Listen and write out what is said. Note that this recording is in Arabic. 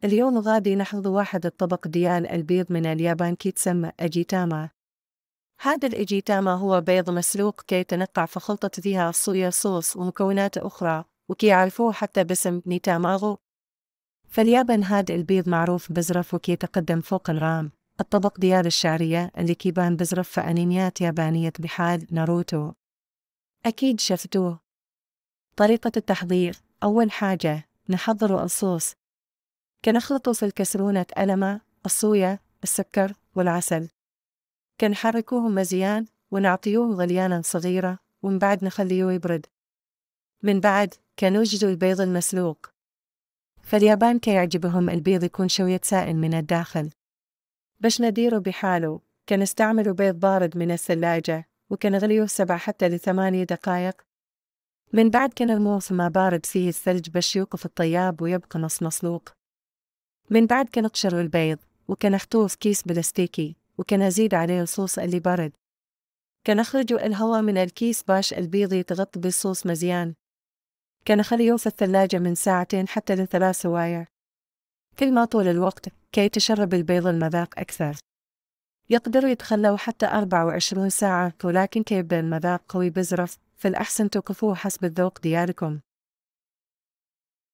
اليوم غادي نحضر واحد الطبق ديال البيض من اليابان كيتسمى أجيتاما. هذا الأجيتاما هو بيض مسلوق كي يتنقع في خلطة فيها صويا صوص ومكونات أخرى، وكي يعرفوه حتى باسم نيتاماغو. فاليابان هاد البيض معروف بزرف وكي يتقدم فوق الرام الطبق ديال الشعرية اللي كيبان بزرف في أنميات يابانية بحال ناروتو. أكيد شفتوه. طريقة التحضير: أول حاجة نحضر الصوص، كنخلطه في الكسرونة ألمة، الصويا، السكر والعسل، كنحركوه مزيان ونعطيوه غليانة صغيرة، ومن بعد نخليه يبرد. من بعد كنوجدوا البيض المسلوق. فاليابان كيعجبهم البيض يكون شوية سائل من الداخل. باش نديره بحاله كنستعملوا بيض بارد من الثلاجة وكنغليه 7 حتى ل8 دقائق. من بعد كنرموه في ما بارد فيه الثلج باش يوقف الطياب ويبقى نص مسلوق. من بعد كنقشر البيض وكنحطوه في كيس بلاستيكي وكنزيد عليه الصوص اللي برد. كنخرجوا الهواء من الكيس باش البيض يتغطى بالصوص مزيان. كنخليه في الثلاجة من 2 حتى ل3 سوايع. كل ما طول الوقت كي تشرب البيض المذاق أكثر. يقدروا يتخلوا حتى 24 ساعة، ولكن كي يبدأ المذاق قوي بزرف فالأحسن توقفوه حسب الذوق ديالكم.